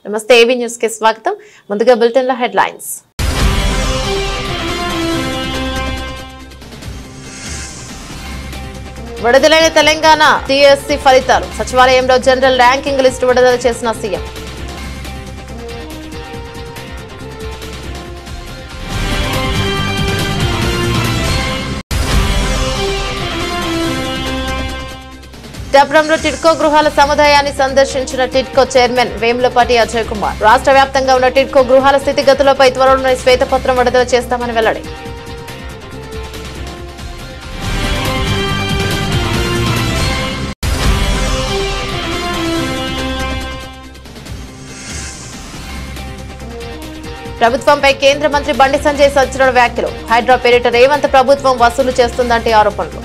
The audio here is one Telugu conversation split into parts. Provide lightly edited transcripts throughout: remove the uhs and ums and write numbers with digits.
నమస్తే ఏబీ న్యూస్ కి స్వాగతం. ముందుగా బులెటిన్ లో హెడ్లైన్స్. విడుదలైన తెలంగాణ టీఎస్సీ ఫలితాలు. సచివాలయంలో జనరల్ ర్యాంకింగ్ లిస్టు విడుదల చేసిన సీఎం. డబ్రంలో టిడ్కో గృహాల సముదాయాన్ని సందర్శించిన టిడ్కో చైర్మన్ వేములపాటి అజయ్ కుమార్. రాష్ట్ర వ్యాప్తంగా ఉన్న టిడ్కో గృహాల స్థితిగతులపై త్వరలోనే శ్వేతపత్రం విడుదల చేస్తామని వెల్లడి. ప్రభుత్వంపై కేంద్ర మంత్రి బండి సంజయ్ సంచలన వ్యాఖ్యలు. హైడ్రా పేరిట రేవంత్ ప్రభుత్వం వసూలు చేస్తుందంటే ఆరోపణలు.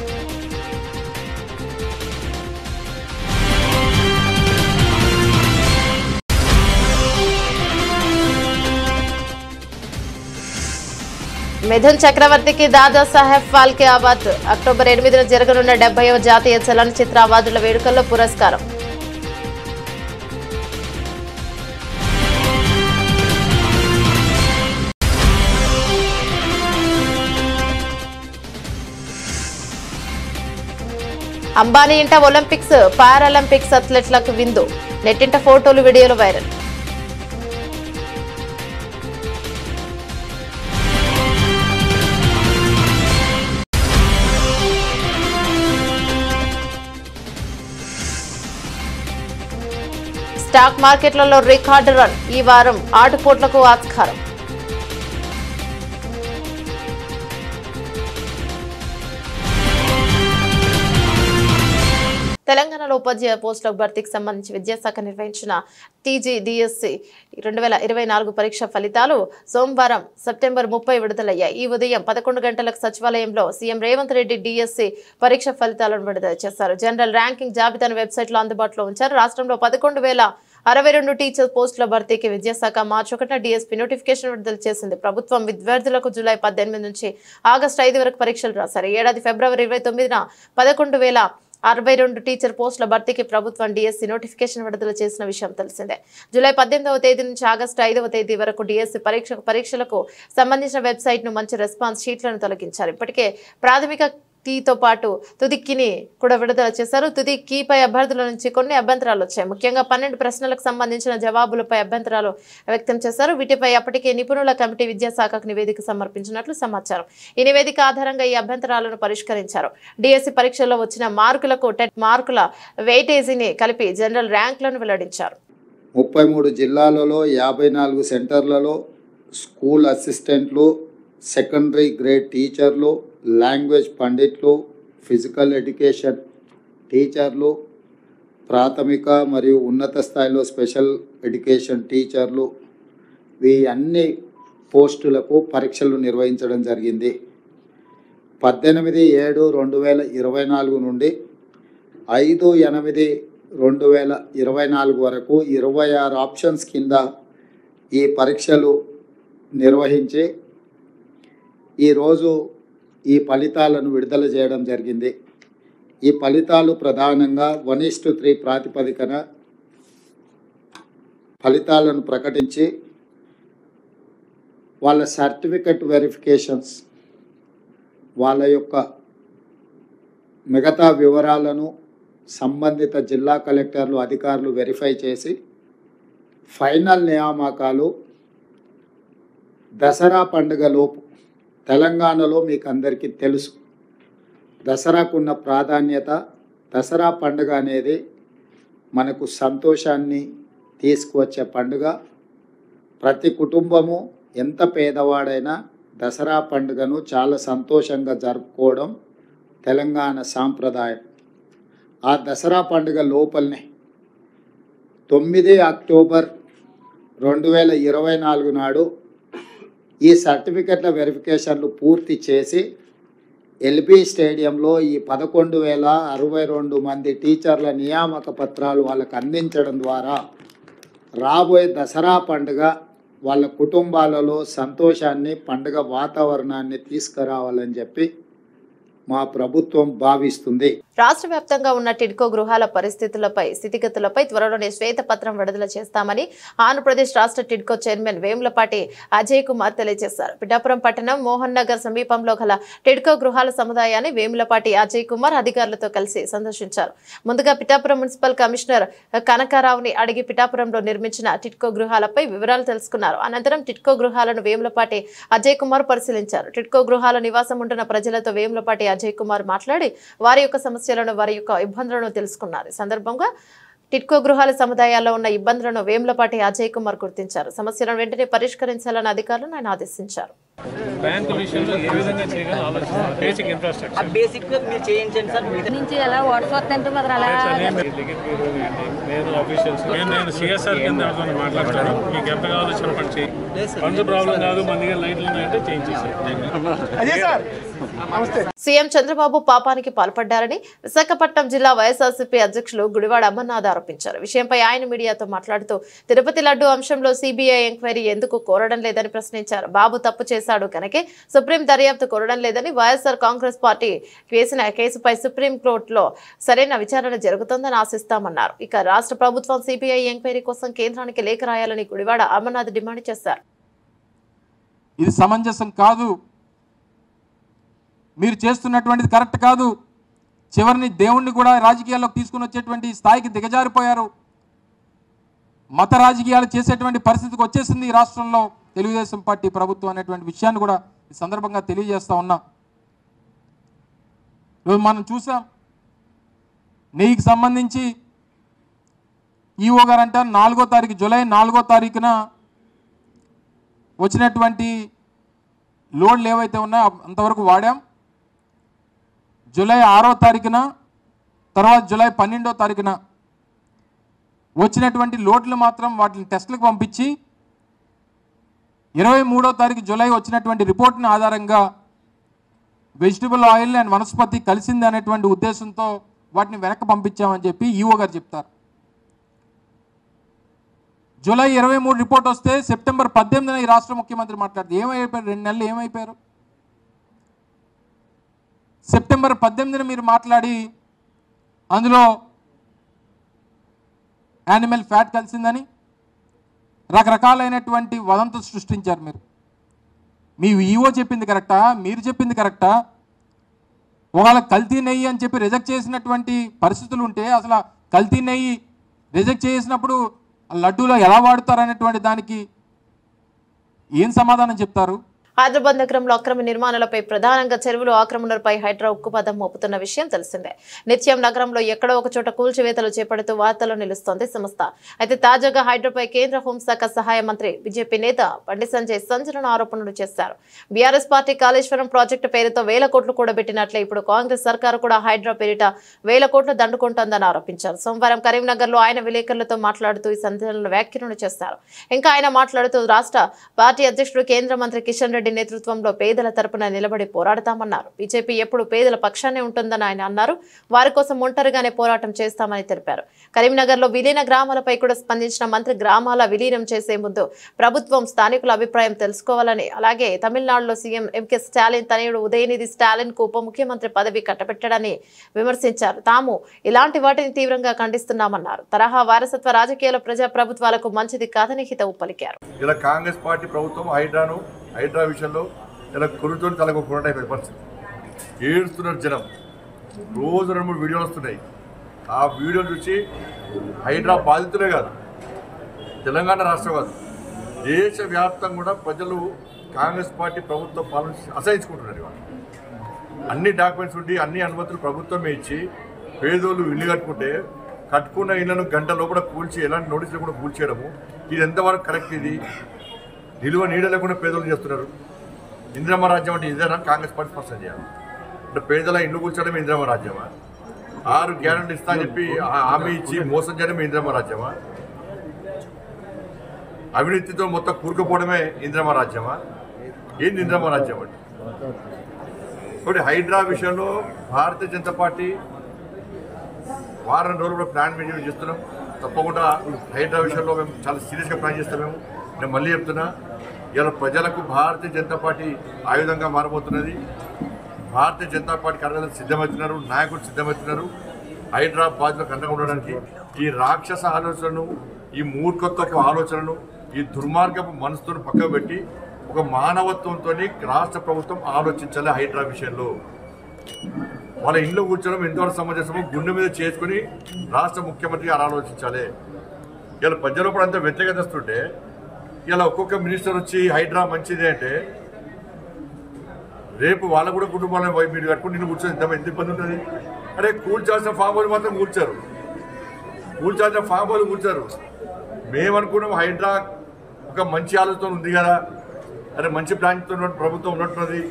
మిథున్ చక్రవర్తికి దాదా సాహెబ్ ఫాల్కే అవార్డు. అక్టోబర్ 8న జరగనున్న 70వ జాతీయ చలనచిత్ర అవార్డుల వేడుకల్లో పురస్కారం. అంబానీ ఇంట ఒలింపిక్స్ పారాలింపిక్స్ అథ్లెట్లకు విందు. నెట్టింట ఫోటోలు వీడియోలు వైరల్. స్టాక్ మార్కెట్లలో రికార్డు రన్. ఈ వారం ఆటుపోట్లకు ఆస్కారం. తెలంగాణలో ఉపాధ్యాయ పోస్టుల భర్తీకి సంబంధించి విద్యాశాఖ నిర్వహించిన టీజీడీఎస్సీ 2024 పరీక్ష ఫలితాలు సోమవారం సెప్టెంబర్ 30 విడుదలయ్యాయి. ఈ ఉదయం 11 గంటలకు సచివాలయంలో సీఎం రేవంత్ రెడ్డి డిఎస్సీ పరీక్ష ఫలితాలను విడుదల చేశారు. జనరల్ ర్యాంకింగ్ జాబితాను వెబ్సైట్లో అందుబాటులో ఉంచారు. రాష్ట్రంలో 11,062 టీచర్ పోస్టుల భర్తీకి విద్యాశాఖ మార్చి 1న డిఎస్పీ నోటిఫికేషన్ విడుదల చేసింది. ప్రభుత్వం విద్యార్థులకు జూలై 18 నుంచి ఆగస్టు 5 వరకు పరీక్షలు రాశారు. ఏడాది ఫిబ్రవరి 29న 11,062 టీచర్ పోస్టుల భర్తీకి ప్రభుత్వం డిఎస్సీ నోటిఫికేషన్ విడుదల చేసిన విషయం తెలిసిందే. జూలై 18వ తేదీ నుంచి ఆగస్టు 5వ తేదీ వరకు డిఎస్సీ పరీక్షలకు సంబంధించిన వెబ్సైట్ ను మంచి రెస్పాన్స్ షీట్లను తొలగించారు. ఇప్పటికే ప్రాథమిక కీతో పాటు తుది కీని కూడా విడుదల చేశారు. తుది కీపై అభ్యర్థుల నుంచి కొన్ని అభ్యంతరాలు వచ్చాయి. ముఖ్యంగా 12 ప్రశ్నలకు సంబంధించిన జవాబులపై అభ్యంతరాలు వ్యక్తం చేశారు. వీటిపై అప్పటికే నిపుణుల కమిటీ విద్యాశాఖకు నివేదిక సమర్పించినట్లు సమాచారం. ఈ నివేదిక ఆధారంగా ఈ అభ్యంతరాలను పరిష్కరించారు. డిఎస్సీ పరీక్షల్లో వచ్చిన మార్కులకు టెట్ మార్కుల వెయిటేజీని కలిపి జనరల్ ర్యాంకులను వెల్లడించారు. 33 జిల్లాలలో 54 సెంటర్లలో స్కూల్ అసిస్టెంట్లు, సెకండరీ గ్రేడ్ టీచర్లు, లాంగ్వేజ్ పండిట్లు, ఫిజికల్ ఎడ్యుకేషన్ టీచర్లు, ప్రాథమిక మరియు ఉన్నత స్థాయిలో స్పెషల్ ఎడ్యుకేషన్ టీచర్లు, ఈ అన్ని పోస్టులకు పరీక్షలు నిర్వహించడం జరిగింది. 18/7/2024 నుండి 5/8/2024 వరకు 26 ఆప్షన్స్ కింద ఈ పరీక్షలు నిర్వహించి ఈరోజు ఈ ఫలితాలను విడుదల చేయడం జరిగింది. ఈ ఫలితాలు ప్రధానంగా 1:3 ప్రాతిపదికన ఫలితాలను ప్రకటించి వాళ్ళ సర్టిఫికెట్ వెరిఫికేషన్స్, వాళ్ళ యొక్క మిగతా వివరాలను సంబంధిత జిల్లా కలెక్టర్లు అధికారులు వెరిఫై చేసి ఫైనల్ నియామకాలు దసరా పండుగలోపు, తెలంగాణలో మీకు అందరికీ తెలుసు దసరాకున్న ప్రాధాన్యత. దసరా పండుగ అనేది మనకు సంతోషాన్ని తీసుకువచ్చే పండుగ. ప్రతి కుటుంబము ఎంత పేదవాడైనా దసరా పండుగను చాలా సంతోషంగా జరుపుకోవడం తెలంగాణ సాంప్రదాయం. ఆ దసరా పండుగ లోపలనే 9 అక్టోబర్ 2024 నాడు ఈ సర్టిఫికెట్ల వెరిఫికేషన్లు పూర్తి చేసి ఎల్బీ స్టేడియంలో ఈ 11,062 మంది టీచర్ల నియామక పత్రాలు వాళ్ళకు అందించడం ద్వారా రాబోయే దసరా పండుగ వాళ్ళ కుటుంబాలలో సంతోషాన్ని, పండుగ వాతావరణాన్ని తీసుకురావాలని చెప్పి మా ప్రభుత్వం భావిస్తుంది. రాష్ట్ర వ్యాప్తంగా ఉన్న టిడ్కో గృహాల స్థితిగతులపై త్వరలోనే శ్వేతపత్రం విడుదల చేస్తామని ఆంధ్రప్రదేశ్ రాష్ట్ర టిడ్కో చైర్మన్ వేములపాటి అజయ్ కుమార్ తెలియజేశారు. పిఠాపురం పట్టణం మోహన్ నగర్ సమీపంలో గల టిడ్కో గృహాల సముదాయాన్ని వేములపాటి అజయ్ కుమార్ అధికారులతో కలిసి సందర్శించారు. ముందుగా పిఠాపురం మున్సిపల్ కమిషనర్ కనకారావుని అడిగి పిఠాపురంలో నిర్మించిన టిడ్కో గృహాలపై వివరాలు తెలుసుకున్నారు. అనంతరం టిడ్కో గృహాలను వేములపాటి అజయ్ కుమార్ పరిశీలించారు. టిడ్కో గృహాల నివాసం ఉంటున్న ప్రజలతో వేములపాటి అజయ్ కుమార్ మాట్లాడి వారి యొక్క వారి యొక్క ఇబ్బందులను తెలుసుకున్నారు. ఈ సందర్భంగా టిడ్కో గృహాల సముదాయాల్లో ఉన్న ఇబ్బందులను వేములపాటి అజయ్ కుమార్ గుర్తించారు. సమస్యలను వెంటనే పరిష్కరించాలని అధికారులను ఆయన ఆదేశించారు. బ్యాంకు విషయంలో ఏ విధంగా చేయగలం ఆలోచిస్తున్నారు. బేసిక్ ఇన్ఫ్రాస్ట్రక్చర్ బేసిక్ మీరు చేయించండి సార్. నుంచి ఎలా వాట్సాప్ అంటే మరి అలా నేను ఆఫీషియల్స్ నేను సిఎస్ఆర్ కింద మాట్లాడతాను. మీకు ఎంత కావాలో చెప్పండి. చేయండి. ఫండ్స్ ప్రాబ్లం కాదు, మన దగ్గర లైట్లు ఉన్నాయంటే చేయించేసారు. సీఎం చంద్రబాబు పాపానికి పాల్పడ్డారని విశాఖపట్నం జిల్లా వైఎస్ఆర్సీపీ అధ్యక్షులు గుడివాడ అమర్నాథ్ ఆరోపించారు. విషయంపై ఆయన మీడియాతో మాట్లాడుతూ తిరుపతి లడ్డు అంశంలో సిబిఐ ఎంక్వైరీ ఎందుకు కోరడం లేదని ప్రశ్నించారు. బాబు తప్పు చేశాడు కనుకే సుప్రీం దర్యాప్తు కోరడం లేదని, వైఎస్ఆర్ కాంగ్రెస్ పార్టీ వేసిన కేసుపై సుప్రీంకోర్టులో సరైన విచారణ జరుగుతుందని ఆశిస్తామన్నారు. ఇక రాష్ట్ర ప్రభుత్వం సిబిఐ ఎంక్వైరీ కోసం కేంద్రానికి లేఖ రాయాలని గుడివాడ అమర్నాథ్ డిమాండ్ చేశారు. ఇది సమంజసం కాదు, మీరు చేస్తున్నటువంటిది కరెక్ట్ కాదు. చివరిని దేవుణ్ణి కూడా రాజకీయాల్లోకి తీసుకుని వచ్చేటువంటి స్థాయికి దిగజారిపోయారు. మత రాజకీయాలు చేసేటువంటి పరిస్థితికి వచ్చేసింది ఈ రాష్ట్రంలో తెలుగుదేశం పార్టీ ప్రభుత్వం అనేటువంటి విషయాన్ని కూడా ఈ సందర్భంగా తెలియజేస్తా ఉన్నా. ఈరోజు మనం చూసాం, నెయ్యికి సంబంధించి ఈఓ గారు అంటారు 4వ తారీఖు జూలై 4వ తారీఖున వచ్చినటువంటి లోడ్లు ఏవైతే ఉన్నాయో అంతవరకు వాడాం. జూలై 6వ తారీఖున తర్వాత జూలై 12వ తారీఖున వచ్చినటువంటి లోడ్లు మాత్రం వాటిని టెస్టులకు పంపించి 23వ తారీఖు జూలై వచ్చినటువంటి రిపోర్ట్ని ఆధారంగా వెజిటబుల్ ఆయిల్ అండ్ వనస్పతి కలిసింది అనేటువంటి ఉద్దేశంతో వాటిని వెనక్కి పంపించామని చెప్పి ఈఓ గారు చెప్తారు. జూలై 23 రిపోర్ట్ వస్తే సెప్టెంబర్ 18న ఈ రాష్ట్ర ముఖ్యమంత్రి మాట్లాడితే ఏమైపోయారు? 2 నెలలు ఏమైపోయారు? సెప్టెంబర్ 18న మీరు మాట్లాడి అందులో యానిమల్ ఫ్యాట్ కలిసిందని రకరకాలైనటువంటి వదంతులు సృష్టించారు. మీ ఈఓ చెప్పింది కరెక్టా? మీరు చెప్పింది కరెక్టా? ఒకవేళ కల్తీ నెయ్యి అని చెప్పి రిజెక్ట్ చేసినటువంటి పరిస్థితులు ఉంటే అసలు కల్తీ నెయ్యి రిజెక్ట్ చేసినప్పుడు లడ్డూలో ఎలా వాడుతారు అనేటువంటి దానికి ఏం సమాధానం చెప్తారు? హైదరాబాద్ నగరంలో అక్రమ నిర్మాణాలపై ప్రధానంగా చెరువులు ఆక్రమణలపై హైడ్రా ఉక్కుపాదం మోపుతున్న విషయం తెలిసిందే. నిత్యం నగరంలో ఎక్కడో ఒక చోట కూల్చివేతలు చేపడుతూ వార్తల్లో నిలుస్తోంది సంస్థ. అయితే తాజాగా హైడ్రాపై కేంద్ర హోంశాఖ సహాయ మంత్రి బీజేపీ నేత బండి సంజయ్ సంచలన ఆరోపణలు చేశారు. బీఆర్ఎస్ పార్టీ కాళేశ్వరం ప్రాజెక్టు పేరుతో 1000 కోట్లు కూడబెట్టినట్లే ఇప్పుడు కాంగ్రెస్ సర్కారు కూడా హైడ్రా పేరిట 1000 కోట్లు దండుకుంటోందని ఆరోపించారు. సోమవారం కరీంనగర్ లో ఆయన విలేకరులతో మాట్లాడుతూ ఈ సంచలన వ్యాఖ్యలను చేశారు. ఇంకా ఆయన మాట్లాడుతూ రాష్ట్ర పార్టీ అధ్యక్షుడు కేంద్ర మంత్రి కిషన్ రెడ్డి నేతృత్వంలో పేదల తరపున నిలబడి పోరాడతామన్నారు. బీజేపీ ఎప్పుడు పేదల పక్షానే ఉంటుందని ఆయన అన్నారు. వారి కోసం ఒంటరిగానే పోరాటం చేస్తామని తెలిపారు. కరీంనగర్ లో విలీన గ్రామాలపై కూడా స్పందించిన మంత్రి గ్రామాల విలీనం చేసే ముందు ప్రభుత్వం స్థానికుల అభిప్రాయం తెలుసుకోవాలని, అలాగే తమిళనాడులో సీఎం ఎంకే స్టాలిన్ తనయుడు ఉదయనిధి స్టాలిన్ కు ఉప ముఖ్యమంత్రి పదవి కట్టబెట్టడని విమర్శించారు. తాము ఇలాంటి వాటిని తీవ్రంగా ఖండిస్తున్నామన్నారు. తరహా వారసత్వ రాజకీయాల ప్రజా ప్రభుత్వాలకు మంచిది కాదని హితవు పలికారు. ఇలా కాంగ్రెస్ పార్టీ ప్రభుత్వం హైడ్రా విషయంలో ఇలా కొరుతో తలకు పోరాటం అయిపోయిన పరిస్థితి. ఏడుస్తున్నారు జనం. రోజు 2-3 వీడియోలు వస్తున్నాయి. ఆ వీడియోలు చూసి హైడ్రా బాధితులే కాదు, తెలంగాణ రాష్ట్రం కాదు, దేశవ్యాప్తంగా కూడా ప్రజలు కాంగ్రెస్ పార్టీ ప్రభుత్వ పాలన అసహించుకుంటున్నారు. ఇవాళ అన్ని డాక్యుమెంట్స్ ఉండి అన్ని అనుమతులు ప్రభుత్వమే ఇచ్చి పేదోళ్ళు ఇల్లు కట్టుకున్న ఇళ్లను గంట లోపల కూల్చి ఎలాంటి నోటీసులు కూడా కూల్చేయడము, ఇది ఎంతవరకు కరెక్ట్? ఇది నిలువ నీడ లేకుండా పేదలు చేస్తున్నారు. ఇందిరమ్మ రాజ్యం అంటే ఇదేనా? కాంగ్రెస్ పార్టీ స్పష్టం చేయాలి. అంటే పేదల ఇల్లు కూర్చోవడమే ఇందిరమ్మ రాజ్యమా? 6 గ్యారెంటీలు ఇస్తా అని చెప్పి హామీ ఇచ్చి మోసం చేయడమే ఇందిరమ్మ రాజ్యమా? అవినీతితో మొత్తం కూరుకుపోవడమే ఇందిరమ్మ రాజ్యమా? ఏంది ఇందిరమ్మ రాజ్యం అంటే? కాబట్టి హైడ్రా విషయంలో భారతీయ జనతా పార్టీ వారం రోజులు ప్లాన్ మెయింటైన్ చేస్తున్నాం. తప్పకుండా హైడ్రా విషయంలో మేము చాలా సీరియస్గా ప్లాన్ చేస్తాం. నేను మళ్ళీ చెప్తున్నా, ఇలా ప్రజలకు భారతీయ జనతా పార్టీ ఆయుధంగా మారబోతున్నది. భారతీయ జనతా పార్టీ కార్యకర్తలు సిద్ధమవుతున్నారు, నాయకులు సిద్ధమవుతున్నారు హైదరాబాద్లో కండగా ఉండడానికి. ఈ రాక్షస ఆలోచనను, ఈ మూర్ఖత్వపు ఆలోచనను, ఈ దుర్మార్గపు మనసుతో పక్కకు పెట్టి ఒక మానవత్వంతో రాష్ట్ర ప్రభుత్వం ఆలోచించాలి. హైడ్రా విషయంలో వాళ్ళ ఇంట్లో కూర్చోవడం ఎంతవరకు సమంజసమో గుండె మీద చేసుకుని రాష్ట్ర ముఖ్యమంత్రి గారు ఆలోచించాలి. ఇలా ప్రజలు కూడా అంత వ్యతిరేకతస్తుంటే ఇలా ఒక్కొక్క మినిస్టర్ వచ్చి హైడ్రా మంచిది అంటే రేపు వాళ్ళ కూడా కుటుంబాలను మీరు కట్టుకుని నిన్ను కూర్చొని ఎంత ఇబ్బంది ఉంటుంది. అరే కూల్చాల్సిన ఫామ్ హౌస్ మాత్రం కూర్చారు, కూల్చాల్సిన ఫామ్ హౌస్ కూర్చారు. మేమనుకున్నాం హైడ్రా ఒక మంచి ఆలోచన ఉంది కదా, అరే మంచి ప్లాన్తో ప్రభుత్వం ఉన్నట్టున్నది,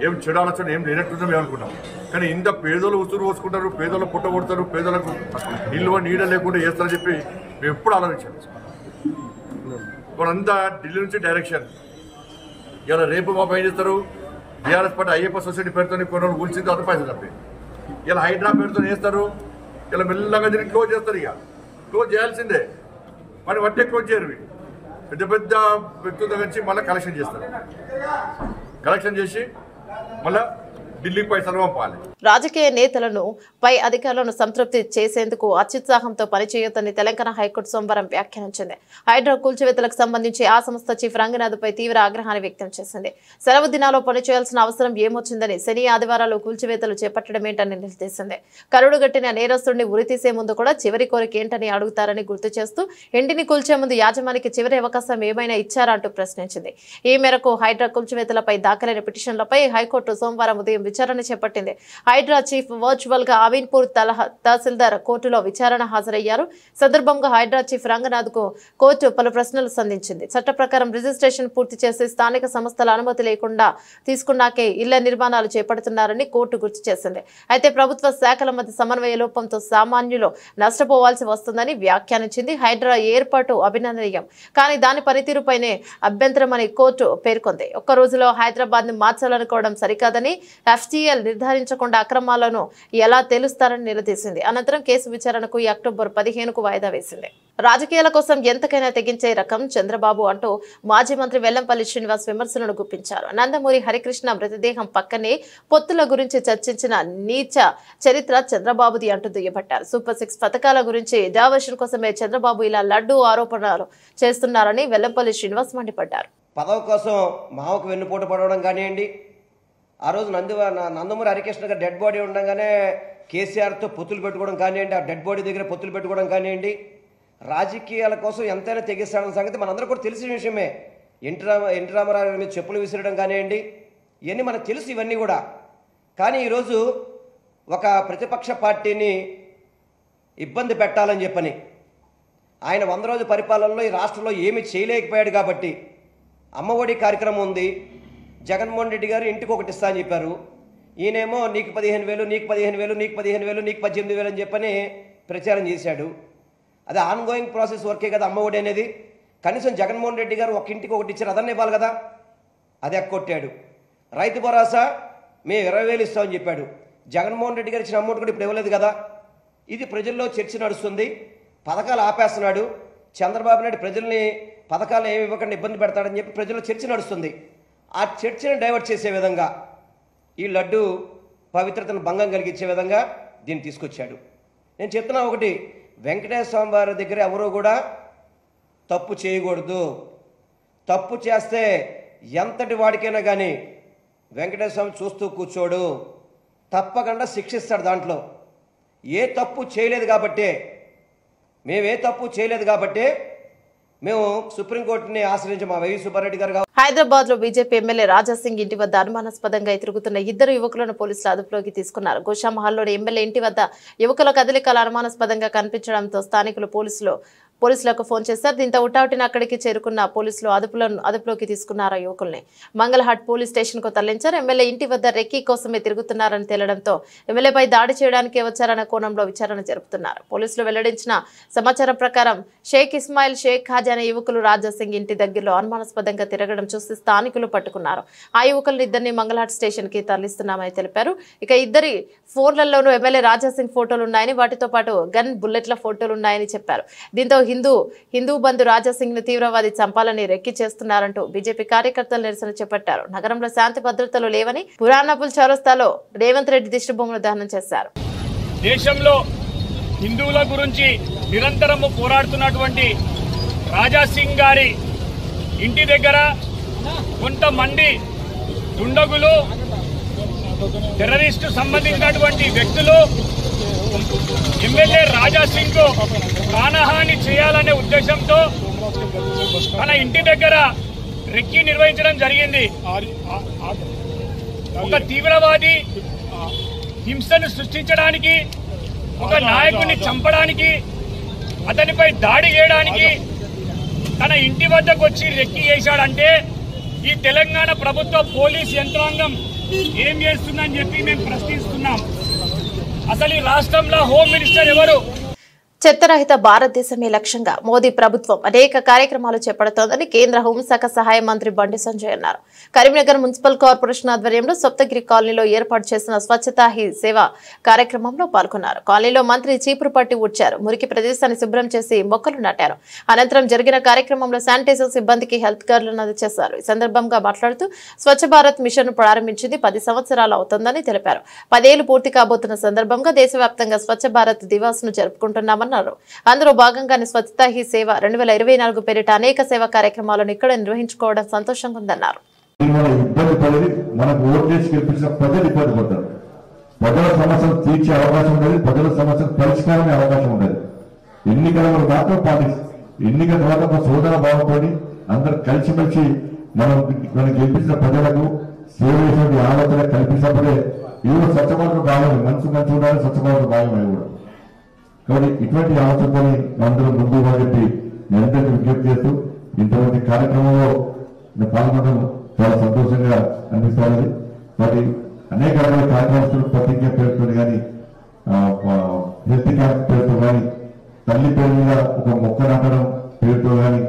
ఏం చెడు ఆలోచన ఏం లేనట్టుందో మేము అనుకున్నాం. కానీ ఇంత పేదోళ్ళు ఉసురు పోసుకుంటారు, పేదోళ్ళు పుట్ట కొడతారు, పేదోళ్ళకు నిల్వ నీడ లేకుండా చేస్తారని చెప్పి మేము ఎప్పుడు ఆలోచించాం. ఇప్పుడంతా ఢిల్లీ నుంచి డైరెక్షన్. ఇలా రేపు మాకు ఏం చేస్తారు, బీఆర్ఎస్ పార్టీ అయ్యప్ప సొసైటీ పేరుతో కొన్ని రోజులు కూల్చిన తర్వాత పైసలు తప్పి ఇలా హైడ్రా పేరుతో వేస్తారు. ఇలా మెల్లగా దీన్ని క్లోజ్ చేస్తారు. ఇక క్లోజ్ చేయాల్సిందే, మరి వట్టే క్లోజ్ చేయరు. పెద్ద పెద్ద వ్యక్తుల నుంచి మళ్ళీ కలెక్షన్ చేస్తారు, కలెక్షన్ చేసి మళ్ళీ ఢిల్లీకి పైసలు పంపాలి. రాజకీయ నేతలను పై అధికారులను సంతృప్తి చేసేందుకు అత్యుత్సాహంతో పనిచేయొద్దని తెలంగాణ హైకోర్టు సోమవారం వ్యాఖ్యానించింది. హైడ్రా కూల్చివేతలకు సంబంధించి ఆ సంస్థ చీఫ్ రంగనాథ్పై తీవ్ర ఆగ్రహాన్ని వ్యక్తం చేసింది. సెలవు దినాల్లో పనిచేయాల్సిన అవసరం ఏమొచ్చిందని, శని ఆదివారాలు కూల్చివేతలు చేపట్టడమేంటని నిలదీసింది. కరుడుగట్టిన నేరస్తుడిని ఉరితీసే ముందు కూడా చివరి కోరిక ఏంటని అడుగుతారని గుర్తు చేస్తూ ఇంటిని కూల్చే ముందు యాజమానికి చివరి అవకాశం ఏమైనా ఇచ్చారా అంటూ ప్రశ్నించింది. ఈ మేరకు హైడ్రా కూల్చివేతలపై దాఖలైన పిటిషన్లపై హైకోర్టు సోమవారం ఉదయం విచారణ చేపట్టింది. హైడ్రా చీఫ్ వర్చువల్ గా అమీన్పూర్ తహసీల్దార్ కోర్టులో విచారణ హాజరయ్యారు. సందర్భంగా హైడ్రా చీఫ్ రంగనాథ్ కు కోర్టు పలు ప్రశ్నలు సంధించింది. చట్ట ప్రకారం రిజిస్ట్రేషన్ పూర్తి చేసి స్థానిక సంస్థల అనుమతి లేకుండా తీసుకున్నాకే ఇళ్ల నిర్మాణాలు చేపడుతున్నారని కోర్టు గుర్తు చేసింది. అయితే ప్రభుత్వ శాఖల మధ్య సమన్వయ లోపంతో సామాన్యులు నష్టపోవాల్సి వస్తుందని వ్యాఖ్యానించింది. హైడ్రా ఏర్పాటు అభినందనీయం, కానీ దాని పనితీరుపైనే అభ్యంతరమని కోర్టు పేర్కొంది. ఒక్క రోజులో హైదరాబాద్ ను మార్చాలనుకోవడం సరికాదని, FTL నిర్ధారించకుండా అక్రమాలను ఎలా తెలుస్తారని నిలదీసింది. అనంతరం కేసు విచారణకు ఈ అక్టోబర్ 15కు వాయిదా వేసింది. రాజకీయాల కోసం ఎంతకైనా తెగించే రకం చంద్రబాబు అంటూ మాజీ మంత్రి వెల్లంపల్లి శ్రీనివాస్ విమర్శలను గుప్పించారు. నందమూరి హరికృష్ణ మృతదేహం పక్కనే పొత్తుల గురించి చర్చించిన నీచ చరిత్ర చంద్రబాబుది అంటూ దుయ్యబట్టారు. సూపర్ 6 పథకాల గురించి డైవర్షన్ కోసమే చంద్రబాబు ఇలా లడ్డూ ఆరోపణలు చేస్తున్నారని వెల్లంపల్లి శ్రీనివాస్ మండిపడ్డారు. పదవి కోసం మావకు వెన్నుపోటు పడవడం కానివ్వండి, ఆ రోజు నందమూరి హరికృష్ణ గారు డెడ్ బాడీ ఉండగానే కేసీఆర్తో పొత్తులు పెట్టుకోవడం కానివ్వండి, ఆ డెడ్ బాడీ దగ్గర పొత్తులు పెట్టుకోవడం కానివ్వండి, రాజకీయాల కోసం ఎంతైనా తెగిస్తాడన్న సంగతి మనందరూ కూడా తెలిసిన విషయమే. ఎన్టీ రామారావు మీద చెప్పులు విసిరడం కానివ్వండి, ఇవన్నీ మనకు తెలుసు ఇవన్నీ కూడా. కానీ ఈరోజు ఒక ప్రతిపక్ష పార్టీని ఇబ్బంది పెట్టాలని చెప్పని ఆయన 100 రోజుల పరిపాలనలో ఈ రాష్ట్రంలో ఏమీ చేయలేకపోయాడు కాబట్టి అమ్మఒడి కార్యక్రమం ఉంది. జగన్మోహన్ రెడ్డి గారు ఇంటికి ఒకటి ఇస్తా అని చెప్పారు. ఈయనేమో నీకు 15,000, నీకు 15,000, నీకు 15,000, నీకు 18,000 అని చెప్పని ప్రచారం చేశాడు. అది ఆన్గోయింగ్ ప్రాసెస్ వర్కే కదా అమ్మఒడి అనేది. కనీసం జగన్మోహన్ రెడ్డి గారు ఒక ఇంటికి ఒకటి ఇచ్చారు, అదన్నీ ఇవ్వాలి కదా, అది ఎక్కొట్టాడు. రైతు భరోసా మేము 20,000 ఇస్తామని చెప్పాడు. జగన్మోహన్ రెడ్డి గారు ఇచ్చిన అమౌంట్ కూడా ఇప్పుడు ఇవ్వలేదు కదా. ఇది ప్రజల్లో చర్చ నడుస్తుంది. పథకాలు ఆపేస్తున్నాడు చంద్రబాబు నాయుడు, ప్రజల్ని పథకాలు ఏమి ఇవ్వకుండా ఇబ్బంది పెడతాడని చెప్పి ప్రజల్లో చర్చ నడుస్తుంది. ఆ చర్చను డైవర్ట్ చేసే విధంగా, ఈ లడ్డు పవిత్రతను భంగం కలిగించే విధంగా దీన్ని తీసుకొచ్చాడు. నేను చెప్తున్నా ఒకటి, వెంకటేశ్వర స్వామి వారి దగ్గర ఎవరూ కూడా తప్పు చేయకూడదు. తప్పు చేస్తే ఎంతటి వాడికైనా కానీ వెంకటేశ్వర స్వామి చూస్తూ కూర్చోడు, తప్పకుండా శిక్షిస్తాడు. దాంట్లో ఏ తప్పు చేయలేదు కాబట్టే, మేమే తప్పు చేయలేదు కాబట్టే మేము సుప్రీంకోర్టుని ఆశ్రయించి మా వైవి సుబ్బారెడ్డి గారు. హైదరాబాద్ లో బీజేపీ ఎమ్మెల్యే రాజాసింగ్ ఇంటి వద్ద అనుమానాస్పదంగా తిరుగుతున్న 2 యువకులను పోలీసులు అదుపులోకి తీసుకున్నారు. గోషామహల్లోని ఎమ్మెల్యే ఇంటి వద్ద యువకుల కదలికలు అనుమానాస్పదంగా కనిపించడంతో స్థానికులు పోలీసులకు ఫోన్ చేశారు. దీంతో ఉటావుటిన అక్కడికి చేరుకున్న పోలీసులు అదుపులోకి తీసుకున్నారు. యువకుల్ని మంగళహాట్ పోలీస్ స్టేషన్ కు తరలించారు. ఎమ్మెల్యే ఇంటి వద్ద రెక్కీ కోసమే తిరుగుతున్నారని తేలడంతో ఎమ్మెల్యేపై దాడి చేయడానికే వచ్చారన్న కోణంలో విచారణ జరుపుతున్నారు. పోలీసులు వెల్లడించిన సమాచారం ప్రకారం షేక్ ఇస్మాయిల్, షేక్ ఖాజీ అనే యువకులు రాజాసింగ్ ఇంటి దగ్గరలో అనుమానాస్పదంగా తిరగడం చూసి స్థానికులు పట్టుకున్నారు. ఆ యువకులను 2 మంగళహాట్ స్టేషన్ కి తరలిస్తున్నామని తెలిపారు. ఇక 2 ఫోన్లలోనూ ఎమ్మెల్యే రాజాసింగ్ ఫోటోలు ఉన్నాయని, వాటితో పాటు గన్, బుల్లెట్ల ఫోటోలు ఉన్నాయని చెప్పారు. దీంతో హిందూ బంధు రాజాసింగ్ ను తీవ్రవాది చంపాలని రెక్కి చేస్తున్నారంటూ బీజేపీ కార్యకర్తలు నిరసన చేపట్టారు. నగరంలో శాంతి భద్రతలు లేవని పురాణపుల్ చౌరస్తాలో రేవంత్ రెడ్డి దిష్టిబొమ్మను దహనం చేశారు. దేశంలో హిందువుల గురించి నిరంతరము పోరాడుతున్నటువంటి రాజాసింగ్ గారి ఇంటి దగ్గర కొంతమంది దుండగులు టెర్రరిస్టు సంబంధించినటువంటి వ్యక్తులు ఎమ్మెల్యే రాజాసింగ్ కు ప్రాణహాని చేయాలనే ఉద్దేశంతో తన ఇంటి దగ్గర రెక్కి నిర్వహించడం జరిగింది. ఒక తీవ్రవాది హింసను సృష్టించడానికి, ఒక నాయకుడిని చంపడానికి, అతనిపై దాడి చేయడానికి తన ఇంటి వద్దకు వచ్చి రెక్కి చేశాడంటే ఈ తెలంగాణ ప్రభుత్వ పోలీస్ యంత్రాంగం ఏం చేస్తుందని చెప్పి మేము ప్రశ్నిస్తున్నాం. అసలు ఈ రాష్ట్రంలో హోమ్ మినిస్టర్ ఎవరు? చెత్తరహిత భారతదేశమే లక్ష్యంగా మోదీ ప్రభుత్వం అనేక కార్యక్రమాలు చేపడుతోందని కేంద్ర హోంశాఖ సహాయ మంత్రి బండి సంజయ్ అన్నారు. కరీంనగర్ మున్సిపల్ కార్పొరేషన్ ఆధ్వర్యంలో సప్తగిరి కాలనీలో ఏర్పాటు చేసిన స్వచ్ఛతా హీ సేవ కార్యక్రమంలో పాల్గొన్నారు. కాలనీలో మంత్రి చీపురు పట్టి ఊడ్చారు. మురికి ప్రదేశాన్ని శుభ్రం చేసి మొక్కలు నాటారు. అనంతరం జరిగిన కార్యక్రమంలో శానిటైజర్ సిబ్బందికి హెల్త్ కార్డులను అందజేశారు. ఈ సందర్భంగా మాట్లాడుతూ స్వచ్ఛ భారత్ మిషన్ ప్రారంభించింది 10 సంవత్సరాలు అవుతుందని తెలిపారు. 10 ఏళ్లు పూర్తి కాబోతున్న సందర్భంగా దేశవ్యాప్తంగా స్వచ్ఛ భారత్ దివాస్ ను జరుపుకుంటున్నామని అందులో భాగంగానే స్వచ్ఛతా హీ సేవ 2024 పేరిట అనేక సేవా కార్యక్రమాలను ఇక్కడ నిర్వహించుకోవడం సంతోషంగా ఉందన్నారు. మనకు ఓటు చేసి గెలిపించిన ప్రజలు ఇబ్బంది పడతారు. ప్రజల సమస్యలు తీర్చే అవకాశం ఉండదు, ప్రజల సమస్యలు పరిష్కారమే అవకాశం ఉండదు. ఎన్నికల మాత్రం పాటిస్తారు. ఎన్నికల తర్వాత ఒక సోదర భావంతో అందరు కలిసిమెలిసి మనం గెలిపించిన ప్రజలకు సేవ చేసే ఆలోచన కల్పించినప్పుడే ఇవి స్వచ్ఛభారత భాగం, మనసు మంచి ఉండాలి, స్వచ్ఛభారత భాగం అవి కూడా. కాబట్టి ఇటువంటి ఆలోచనతో అందరూ ముందు చెప్పి నిరంతరం విజ్ఞప్తి చేస్తూ ఇంతమంది కార్యక్రమంలో పాల్గొనడం చాలా సంతోషంగా అనిపిస్తుంది. మరి అనేక రకాల కార్యక్రమాలు ప్రతిజ్ఞ పేరుతో కానీ, హెల్త్ క్యాంప్ పేరుతో కానీ, తల్లి పేరు మీద ఒక మొక్క నాటడం పేరుతో కానీ,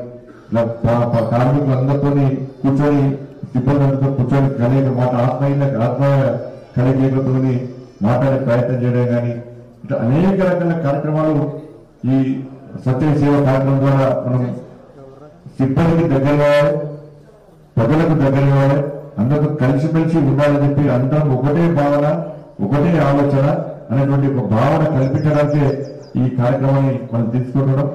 కార్మికులందరితో కూర్చొని సిబ్బందితో కూర్చొని కలిగే మాట ఆత్మ కలిగేతో మాట్లాడే ప్రయత్నం చేయడం కానీ, ఇట్లా అనేక రకాల కార్యక్రమాలు ఈ స్వచ్ఛ సేవ కార్యక్రమం ద్వారా మనం సిబ్బందికి దగ్గర కావాలి, ప్రజలకు దగ్గర కావాలి, అందరూ కలిసిమెలిసి ఉండాలని చెప్పి అందరం ఒకటే భావన, ఒకటే ఆలోచన అనేటువంటి ఒక భావన కల్పించడానికే ఈ కార్యక్రమాన్ని మనం తీసుకుంటున్నాం.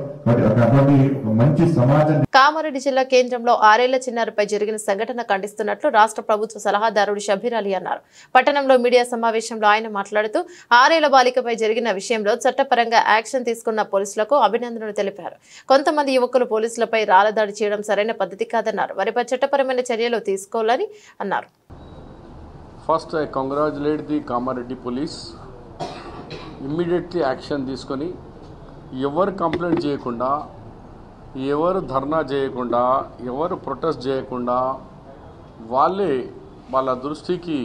మంచి సమాజం. కామారెడ్డి జిల్లా కేంద్రంలో 6 ఏళ్ల చిన్నారిపై జరిగిన సంఘటన ఖండిస్తున్నట్లు రాష్ట్ర ప్రభుత్వ సలహాదారుడు షబీర్ అలీ అన్నారు. పట్టణంలో మీడియా సమావేశంలో ఆయన మాట్లాడుతూ 6 ఏళ్ల బాలికపై జరిగిన విషయంలో చట్టపరంగా యాక్షన్ తీసుకున్న పోలీసులకు అభినందనలు తెలిపారు. కొంతమంది యువకులు పోలీసులపై రాళ్లదాడి చేయడం సరైన పద్ధతి కాదన్నారు. వారిపై చట్టపరమైన చర్యలు తీసుకోవాలని అన్నారు. First I congratulate the Kamareddy police. Immediately action తీసుకొని ఎవరు కంప్లైంట్ చేయకుండా, ఎవరు ధర్నా చేయకుండా, ఎవరు ప్రొటెస్ట్ చేయకుండా వాళ్ళే వాళ్ళ దృష్టికి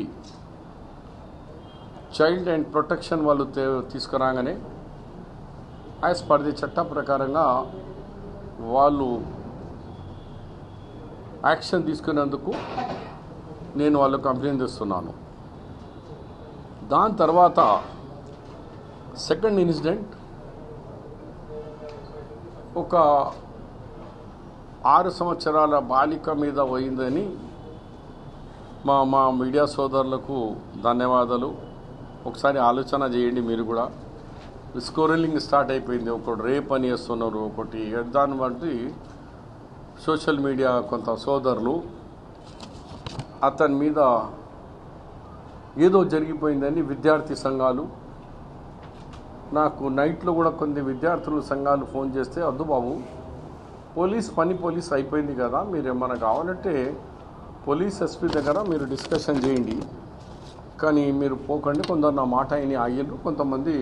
చైల్డ్ అండ్ ప్రొటెక్షన్ వాళ్ళు తీసుకురాగానే యాజ్ పర్ ది చట్ట ప్రకారంగా వాళ్ళు యాక్షన్ తీసుకునేందుకు నేను వాళ్ళకు అభినందిస్తున్నాను. దాని తర్వాత సెకండ్ ఇన్సిడెంట్ ఒక 6 సంవత్సరాల బాలిక మీద పోయిందని మా మీడియా సోదరులకు ధన్యవాదాలు. ఒకసారి ఆలోచన చేయండి మీరు కూడా. స్కోరలింగ్ స్టార్ట్ అయిపోయింది. ఒకటి రేప్ అని వేస్తున్నారు, ఒకటి దాన్ని బట్టి సోషల్ మీడియా కొంత సోదరులు అతని మీద ఏదో జరిగిపోయిందని విద్యార్థి సంఘాలు నాకు నైట్లో కూడా కొన్ని విద్యార్థుల సంఘాలు ఫోన్ చేస్తే, అద్దు బాబు పోలీస్ అయిపోయింది కదా, మీరు ఏమైనా కావాలంటే పోలీస్ ఎస్పీ దగ్గర మీరు డిస్కషన్ చేయండి, కానీ మీరు పోకండి. కొందరు నా మాట అయిన ఆగిళ్ళు, కొంతమంది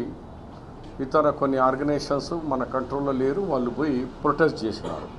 ఇతర కొన్ని ఆర్గనైజేషన్స్ మన కంట్రోల్లో లేరు, వాళ్ళు పోయి ప్రొటెస్ట్ చేసినారు.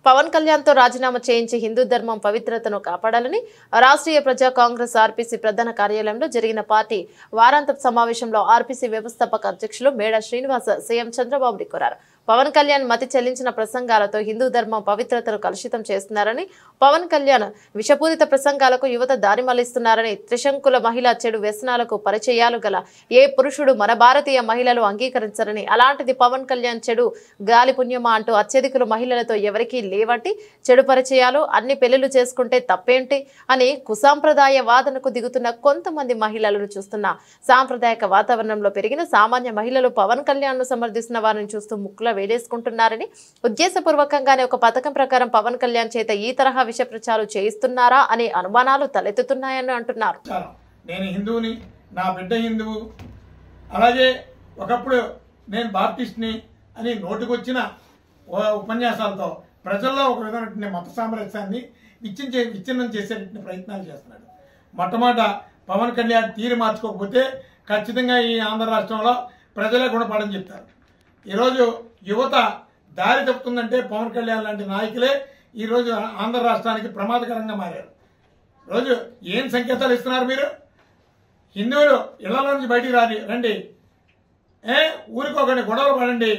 పవన్ కళ్యాణ్ తో రాజీనామా చేయించి హిందూ ధర్మం పవిత్రతను కాపాడాలని రాష్ట్రీయ ప్రజా కాంగ్రెస్ ఆర్పీసీ ప్రధాన కార్యాలయంలో జరిగిన పార్టీ వారాంతపు సమావేశంలో ఆర్పీసీ వ్యవస్థాపక అధ్యక్షులు మేడా శ్రీనివాస్ సీఎం చంద్రబాబుని కోరారు. పవన్ కళ్యాణ్ మతి చెల్లించిన ప్రసంగాలతో హిందూ ధర్మం పవిత్రతను కలుషితం చేస్తున్నారని, పవన్ కళ్యాణ్ విషపూరిత ప్రసంగాలకు యువత దారి మళ్లిస్తున్నారని, త్రిశంకుల మహిళ చెడు వ్యసనాలకు పరిచయాలు గల ఏ పురుషుడు మన భారతీయ మహిళలు అంగీకరించరని, అలాంటిది పవన్ కళ్యాణ్ చెడు గాలి పుణ్యమా అంటూ అత్యధికులు మహిళలతో ఎవరికీ లేవంటి, చెడు పరిచయాలు అన్ని పెళ్లిళ్లు చేసుకుంటే తప్పేంటి అని కుసాంప్రదాయ వాదనకు దిగుతున్న కొంతమంది మహిళలను చూస్తున్న సాంప్రదాయక వాతావరణంలో పెరిగిన సామాన్య మహిళలు పవన్ కళ్యాణ్ ను సమర్థిస్తున్న వారిని చూస్తూ ముక్కుల వేలేసుకుంటున్నారని, ఉద్దేశపూర్వకంగానే ఒక పథకం ప్రకారం పవన్ కళ్యాణ్ చేత ఈ తరహా విష ప్రచారం చేయిస్తున్నారా అనే అనుమానాలు తలెత్తుతున్నాయని అంటున్నారు. నేను హిందువుని, నా బిడ్డ హిందువు, అలాగే ఒకప్పుడు నేను బాప్టిస్ట్ని అని నోటికొచ్చిన ఉపన్యాసాలతో ప్రజల్లో ఒక విధమైన మత సామరస్యాన్ని విచ్ఛిన్నం చేసేటువంటి ప్రయత్నాలు చేస్తున్నాడు. మొట్టమొదట పవన్ కళ్యాణ్ తీరు మార్చుకోకపోతే ఖచ్చితంగా ఈ ఆంధ్ర రాష్ట్రంలో ప్రజలే గుణపాఠం చెప్తారు. ఈరోజు యువత దారి తప్పుతుందంటే పవన్ కళ్యాణ్ లాంటి నాయకులే ఈరోజు ఆంధ్ర రాష్ట్రానికి ప్రమాదకరంగా మారారు. రోజు ఏం సంకేతాలు ఇస్తున్నారు మీరు? హిందువులు ఇళ్లలో నుంచి బయటికి రండి, ఊరికొకటి గొడవలు పడండి,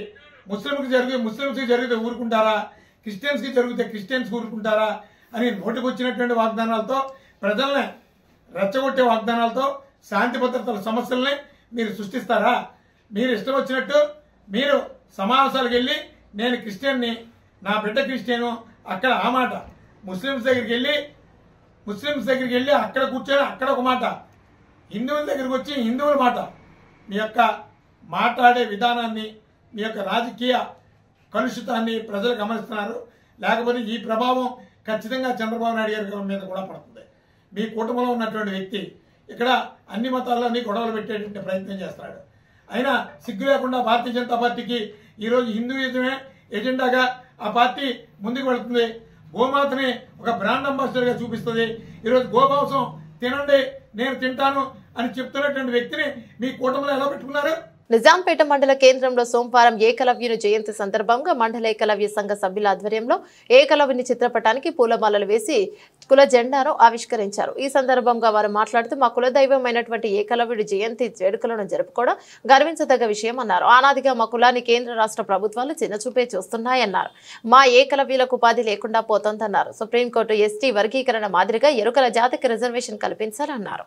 ముస్లింస్కి జరిగితే ఊరుకుంటారా, క్రిస్టియన్స్కి జరిగితే క్రిస్టియన్స్ ఊరుకుంటారా అని నోటికొచ్చినటువంటి వాగ్దానాలతో, ప్రజల్ని రెచ్చగొట్టే వాగ్దానాలతో శాంతి భద్రతల సమస్యల్ని మీరు సృష్టిస్తారా? మీరు ఇష్టం వచ్చినట్టు మీరు సమావేశాలకు వెళ్ళి నేను క్రిస్టియన్ని, నా బిడ్డ క్రిస్టియను, అక్కడ ఆ మాట, ముస్లింస్ దగ్గరికి వెళ్ళి అక్కడ కూర్చొని అక్కడ ఒక మాట, హిందువుల దగ్గరికి వచ్చి హిందువుల మాట. మీ యొక్క మాట్లాడే విధానాన్ని, మీ యొక్క రాజకీయ కలుషితాన్ని ప్రజలు గమనిస్తున్నారు. లేకపోతే ఈ ప్రభావం ఖచ్చితంగా చంద్రబాబు నాయుడు గారి మీద కూడా పడుతుంది. మీ కుటుంబంలో ఉన్నటువంటి వ్యక్తి ఇక్కడ అన్ని మతాల్లోని గొడవలు పెట్టేటువంటి ప్రయత్నం చేస్తున్నాడు. అయినా సిగ్గు లేకుండా భారతీయ జనతా పార్టీకి ఈరోజు హిందూయిజమే ఎజెండాగా ఆ పార్టీ ముందుకు వెళుతుంది. గోమాతని ఒక బ్రాండ్ అంబాసిడర్గా చూపిస్తుంది. ఈరోజు గోమాంసం తినండి, నేను తింటాను అని చెప్తున్నటువంటి వ్యక్తిని మీ కూటమిలో ఎలా పెట్టుకున్నారు? నిజాంపేట మండల కేంద్రంలో సోమవారం ఏకలవ్యుని జయంతి సందర్భంగా మండల ఏకలవ్య సంఘ సభ్యుల ఆధ్వర్యంలో ఏకలవ్యుని చిత్రపటానికి పూలమాలలు వేసి కుల జెండాను ఆవిష్కరించారు. ఈ సందర్భంగా వారు మాట్లాడుతూ మా కులదైవమైనటువంటి ఏకలవ్యుడి జయంతి వేడుకలను జరుపుకోవడం గర్వించదగ్గ విషయం అన్నారు. ఆనాదిగా మా కులాన్ని కేంద్ర రాష్ట్ర ప్రభుత్వాలు చిన్నచూపే చూస్తున్నాయన్నారు. మా ఏకలవ్యులకు ఉపాధి లేకుండా పోతోందన్నారు. సుప్రీంకోర్టు ఎస్టీ వర్గీకరణ మాదిరిగా ఎరుకల జాతికి రిజర్వేషన్ కల్పించాలన్నారు.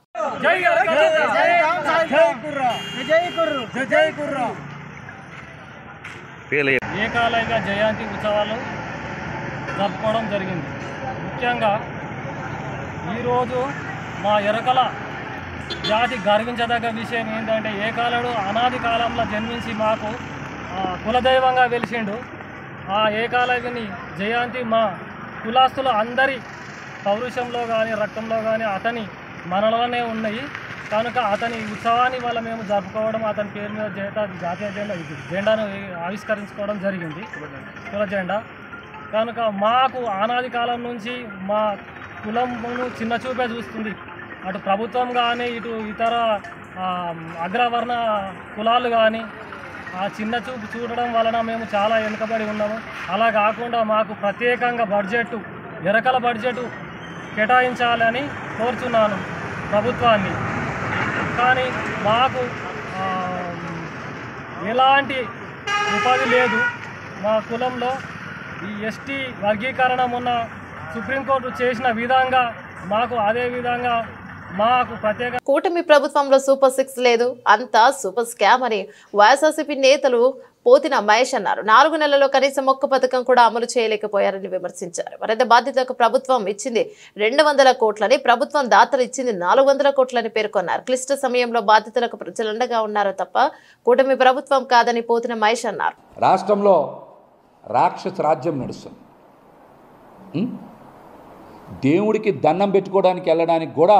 ఏకలవ్య జయంతి ఉత్సవాలు జరుపుకోవడం జరిగింది. ముఖ్యంగా ఈరోజు మా ఎరకల జాతి గర్వించదగ్గ విషయం ఏంటంటే ఏకలవ్యుడు అనాది కాలంలో జన్మించి మాకు కులదైవంగా వెలిసిండు. ఆ ఏకలవ్యుని జయంతి మా కులాస్తులు అందరి పౌరుషంలో కానీ రక్తంలో కానీ అతని మనలోనే ఉన్నాయి. కనుక అతని ఉత్సవాన్ని వల్ల మేము జరుపుకోవడం, అతని పేరు మీద జాతీయ జెండాను ఆవిష్కరించుకోవడం జరిగింది, కుల జెండా. కనుక మాకు ఆనాది కాలం నుంచి మా కులమును చిన్నచూపే చూస్తుంది. అటు ప్రభుత్వం కానీ ఇటు ఇతర అగ్రవర్ణ కులాలు కానీ ఆ చిన్న చూపు చూడడం వలన మేము చాలా వెనుకబడి ఉన్నాము. అలా కాకుండా మాకు ప్రత్యేకంగా బడ్జెట్, ఎరకల బడ్జెట్ కేటాయించాలని కోరుచున్నాను ప్రభుత్వాన్ని. కానీ మాకు ఎలాంటి ఉపాధి లేదు. మా కులంలో ఈ ఎస్టీ వర్గీకరణ మొన్న సుప్రీంకోర్టు చేసిన విధంగా మాకు అదే విధంగా మాకు ప్రత్యేక. కూటమి ప్రభుత్వంలో సూపర్ 6 లేదు, అంతా సూపర్ స్కామ్ అని వైఎస్ఆర్సీపీ నేతలు పోతిన మహేష్ అన్నారు. 4 నెలల్లో కనీసం ఒక్క పథకం కూడా అమలు చేయలేకపోయారని విమర్శించారు. వరద బాధితులకు ప్రభుత్వం ఇచ్చింది 200 కోట్లని, ప్రభుత్వం దాతలు ఇచ్చింది 400 కోట్లని పేర్కొన్నారు. క్లిష్ట సమయంలో బాధితులకు ప్రజలండగా ఉన్నారు తప్ప కూటమి ప్రభుత్వం కాదని పోతిన మహేష్ అన్నారు. రాష్ట్రంలో రాక్షస రాజ్యం నడుస్తుంది. దేవుడికి దండం పెట్టుకోవడానికి వెళ్ళడానికి కూడా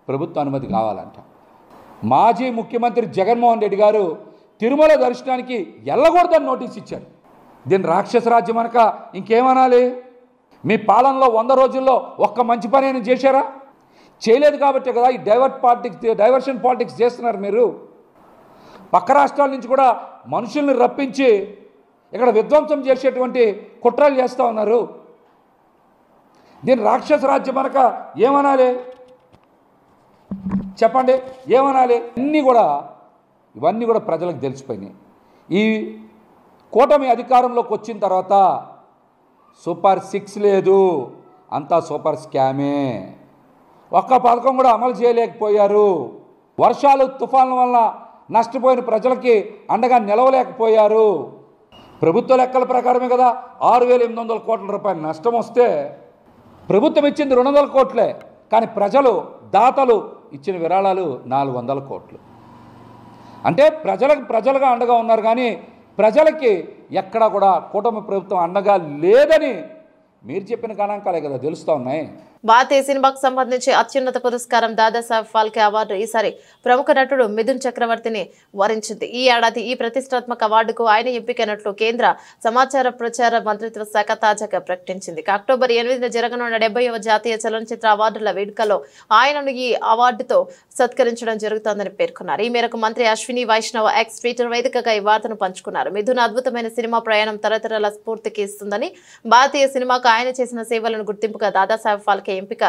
ప్రభుత్వ అనుమతి కావాలంట. మాజీ ముఖ్యమంత్రి జగన్మోహన్ రెడ్డి గారు తిరుమల దర్శనానికి వెళ్ళకూడదని నోటీస్ ఇచ్చారు. దీన్ని రాక్షస రాజ్యం అనక ఇంకేమనాలి? మీ పాలనలో 100 రోజుల్లో ఒక్క మంచి పని అయినా చేశారా? చేయలేదు కాబట్టి కదా ఈ డైవర్షన్ పాలిటిక్స్ చేస్తున్నారు మీరు. పక్క రాష్ట్రాల నుంచి కూడా మనుషుల్ని రప్పించి ఇక్కడ విధ్వంసం చేసేటువంటి కుట్రలు చేస్తూ ఉన్నారు. దీన్ని రాక్షస రాజ్యం అనక ఏమనాలి చెప్పండి? ఏమనాలి? ఇవన్నీ కూడా ప్రజలకు తెలిసిపోయినాయి. ఈ కూటమి అధికారంలోకి వచ్చిన తర్వాత సూపర్ 6 లేదు, అంతా సూపర్ స్కామే. ఒక్క పథకం కూడా అమలు చేయలేకపోయారు. వర్షాలు తుఫాన్ల వల్ల నష్టపోయిన ప్రజలకి అండగా నిలవలేకపోయారు. ప్రభుత్వ లెక్కల ప్రకారమే కదా 6,800 కోట్ల రూపాయల నష్టం వస్తే ప్రభుత్వం ఇచ్చింది 200 కోట్లే, కానీ ప్రజలు దాతలు ఇచ్చిన విరాళాలు 400 కోట్లు. అంటే ప్రజలుగా అండగా ఉన్నారు, కానీ ప్రజలకి ఎక్కడా కూడా కూటమి ప్రభుత్వం అండగా లేదని మీరు చెప్పిన గణాంకాలే కదా తెలుస్తూ ఉన్నాయి. భారతీయ సినిమాకు సంబంధించి అత్యున్నత పురస్కారం దాదాసాహెబ్ ఫాల్కే అవార్డు ఈసారి ప్రముఖ నటుడు మిథున్ చక్రవర్తిని వరించింది. ఈ ఏడాది ఈ ప్రతిష్టాత్మక అవార్డుకు ఆయన ఎంపికైనట్లు కేంద్ర సమాచార ప్రచార మంత్రిత్వ శాఖ తాజాగా ప్రకటించింది. అక్టోబర్ 8న జరగనున్న 70వ జాతీయ చలనచిత్ర అవార్డుల వేడుకలో ఆయనను ఈ అవార్డుతో సత్కరించడం జరుగుతోందని పేర్కొన్నారు. ఈ మేరకు మంత్రి అశ్విని వైష్ణవ్ ఎక్స్ ట్విట్టర్ వేదికగా ఈ వార్తను పంచుకున్నారు. మిథున్ అద్భుతమైన సినిమా ప్రయాణం తరతరాల స్ఫూర్తికి ఇస్తుందని, భారతీయ సినిమాకు ఆయన చేసిన సేవలను గుర్తింపుగా దాదాసాహెబ్ ఫాల్కే ఎంపిక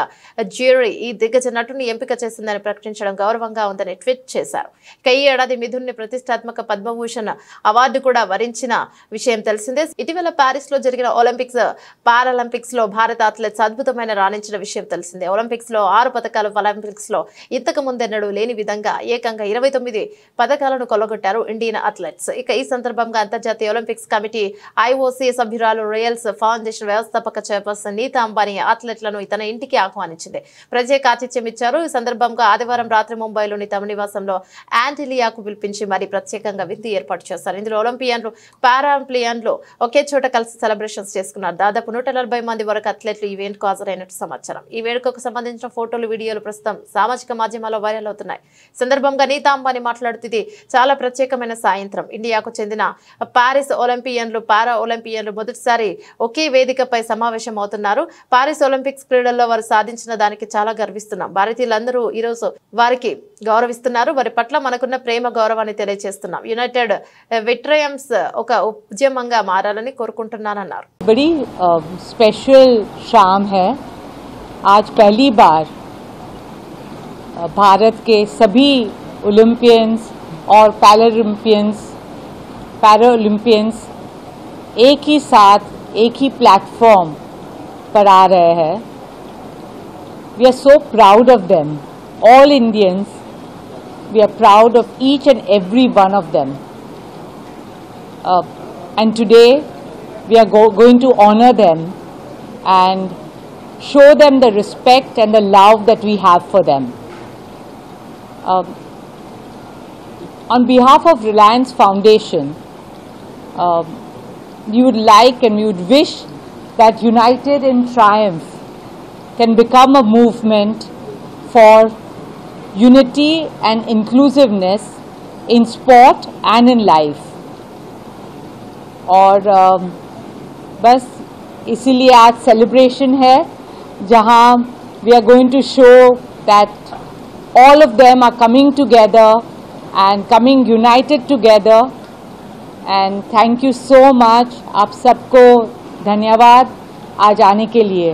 జ్యూరీ ఈ దిగ్గజ నటుని ఎంపిక చేసిందని ప్రకటించడం గౌరవంగా ఉందని ట్వీట్ చేశారు. ఇక ఈ ఏడాది మిథున్ ని ప్రతిష్టాత్మక పద్మభూషణ్ అవార్డు కూడా వరించిన విషయం తెలిసిందే. ఇటీవల ప్యారిస్ లో జరిగిన ఒలింపిక్స్ పారాలింపిక్స్ లో భారత అథ్లెట్స్ అద్భుతమైన రాణించిన విషయం తెలిసిందే. ఒలింపిక్స్ లో 6 పథకాలు, పారాలింపిక్స్ లో ఇంతకు ముందెన్నడూ లేని విధంగా ఏకంగా 29 పథకాలను కొల్లగొట్టారు ఇండియన్ అథ్లెట్స్. ఇక ఈ సందర్భంగా అంతర్జాతీయ ఒలింపిక్స్ కమిటీ ఐఓసీ సభ్యురాలు రాయల్స్ ఫౌండేషన్ వ్యవస్థాపక చైర్పర్సన్ నీతా అంబానీ అథ్లెట్లను తన ఇంటికి ఆహ్వానించింది. ప్రత్యేక ఆతిథ్యం ఇచ్చారు. ఈ సందర్భంగా ఆదివారం రాత్రి ముంబైలోని తమ నివాసంలో యాంటిలియాకు పిలిపించి మరీ ప్రత్యేకంగా విందు ఏర్పాటు చేశారు. ఇందులో ఒలింపియన్లు, పారాలింపియన్లు ఒకే చోట కలిసి సెలబ్రేషన్స్ చేసుకున్నారు. దాదాపు 140 మంది వరకు అథ్లెట్లు ఈవెంట్ కు హాజరైనట్టు సమాచారం. ఈ వేడుకకు సంబంధించిన ఫోటోలు, వీడియోలు ప్రస్తుతం సామాజిక మాధ్యమాల్లో వైరల్ అవుతున్నాయి. సందర్భంగా నీతా అంబానీ మాట్లాడుతూ ఇది చాలా ప్రత్యేకమైన సాయంత్రం. ఇండియాకు చెందిన పారిస్ ఒలింపియన్లు, పారా ఒలింపియన్లు మొదటిసారి ఒకే వేదికపై సమావేశం అవుతున్నారు. పారిస్ ఒలింపిక్స్ క్రీడల్లో వారు సాధించిన దానికి చాలా గర్విస్తున్నాం. భారతీయులందరూ ఈరోజు వారికి గౌరవిస్తున్నారు. వారి పట్ల మనకున్న ప్రేమ, గౌరవాన్ని తెలియజేస్తున్నాం. యునైటెడ్ విట్రయమ్స్ ఒక ఉద్యమంగా మారాలని కోరుకుంటున్నానన్నారు. बड़ी स्पेशल शाम है। आज पहली बार भारत के सभी ओलंपियंस और पैरालंपियंस एक ही साथ एक ही प्लेटफॉर्म पर आ रहे हैं. We are so proud of them. All Indians, we are proud of each and every one of them. And today, we are going to honor them and show them the respect and the love that we have for them. On behalf of Reliance Foundation, we would like and we would wish that United in Triumph can become a movement for unity and inclusiveness in sport and in life. और बस इसीलिए आज सेलिब्रेशन है जहां we are going to show that all of them are coming together and coming united together. And thank you so much. आप सबको धन्यवाद आज आने के लिए.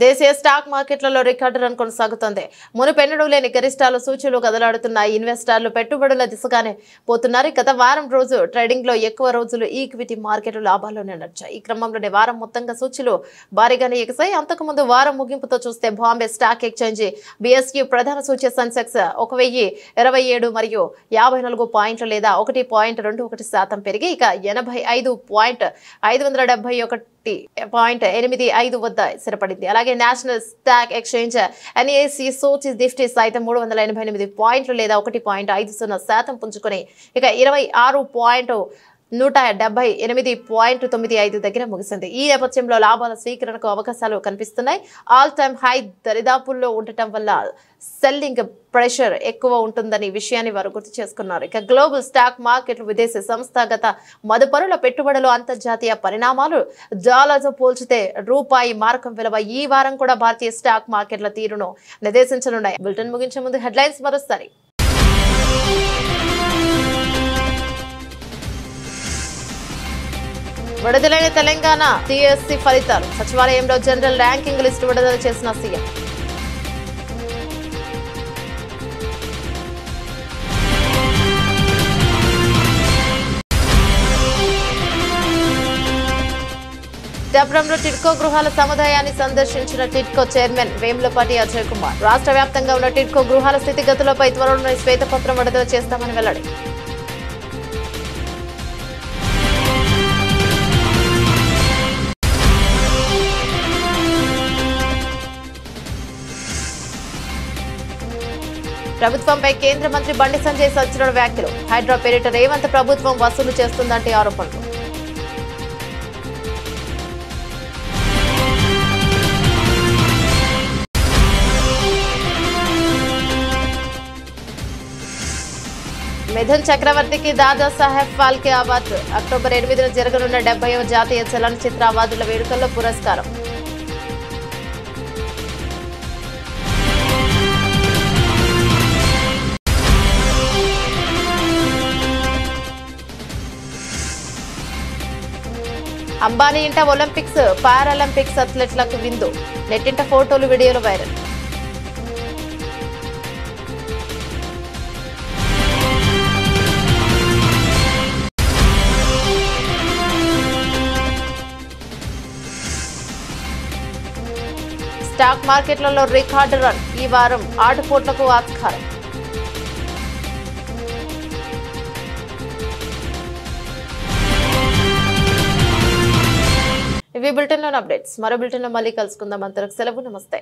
దేశీయ స్టాక్ మార్కెట్లలో రికార్డు రన్ కొనసాగుతోంది. మునుపెన్నడూ లేని గరిష్టాలు సూచీలు కదలాడుతున్నాయి. ఇన్వెస్టర్లు పెట్టుబడుల దిశగానే పోతున్నారు. గత వారం రోజు ట్రేడింగ్ లో ఎక్కువ రోజులు ఈక్విటీ మార్కెట్లు లాభాల్లోనే నడిచాయి. ఈ క్రమంలోనే వారం మొత్తంగా సూచీలు భారీగానే ఎగసాయి. అంతకుముందు వారం ముగింపుతో చూస్తే బాంబే స్టాక్ ఎక్స్చేంజ్ BSE ప్రధాన సూచి సెన్సెక్స్ 1027 మరియు 54 పాయింట్లు లేదా 1.21% పెరిగి ఇక 85.571.85 వద్ద స్థిరపడింది. అలాగే నేషనల్ స్టాక్ ఎక్స్చేంజ్ NSE సూచి నిఫ్టీ సైతం 388 పాయింట్లు లేదా 1.50% పుంజుకొని ఇక 26.178.95 దగ్గర ముగిసింది. ఈ నేపథ్యంలో లాభాల స్వీకరణకు అవకాశాలు కనిపిస్తున్నాయి. ఆల్ టైమ్ హై దరిదాపుల్లో ఉండటం వల్ల సెల్లింగ్ ప్రెషర్ ఎక్కువ ఉంటుందని విషయాన్ని వారు గుర్తు చేసుకున్నారు. ఇక గ్లోబల్ స్టాక్ మార్కెట్లు, విదేశీ సంస్థాగత మదుపరుల పెట్టుబడులు, అంతర్జాతీయ పరిణామాలు, డాలర్తో పోల్చితే రూపాయి మారకం విలువ ఈ వారం కూడా భారతీయ స్టాక్ మార్కెట్ల తీరును నిర్దేశించనున్నాయి. బులెటిన్ ముగించే ముందు హెడ్లైన్స్ మరోసారి. విడుదలైన తెలంగాణ TSC ఫలితాలు. సచివాలయంలో జనరల్ ర్యాంకింగ్ లిస్టు విడుదల చేసిన సీఎం. పిఠాపురంలో టిడ్కో గృహాల సముదాయాన్ని సందర్శించిన టిడ్కో చైర్మన్ వేములపాటి అజయ్ కుమార్. రాష్ట్ర వ్యాప్తంగా ఉన్న టిడ్కో గృహాల స్థితిగతులపై త్వరలోనే శ్వేతపత్రం విడుదల చేస్తామని వెల్లడి. ప్రభుత్వంపై కేంద్ర మంత్రి బండి సంజయ్ సంచలన వ్యాఖ్యలు. హైడ్రా పేరిట రేవంత్ ప్రభుత్వం వసూలు చేస్తుందంటే ఆరోపణలు. మిథున్ చక్రవర్తికి దాదా సాహెబ్ ఫాల్కే అవార్డు. అక్టోబర్ 8న జరగనున్న 70వ జాతీయ చలనచిత్ర అవార్డుల వేడుకల్లో పురస్కారం. అంబానీ ఇంట ఒలింపిక్స్ పారాలింపిక్స్ అథ్లెట్లకు విందు. నెట్టింట ఫోటోలు వీడియోలు వైరల్. స్టాక్ మార్కెట్లలో రికార్డు రన్. ఈ వారం ఆటుపోట్లకు ఆస్కారం. ఇవి బులెటిన్లోని అప్డేట్స్. మరో బులెటిన్లో మళ్ళీ కలుసుకుందాం. అంతవరకు సెలవు. నమస్తే.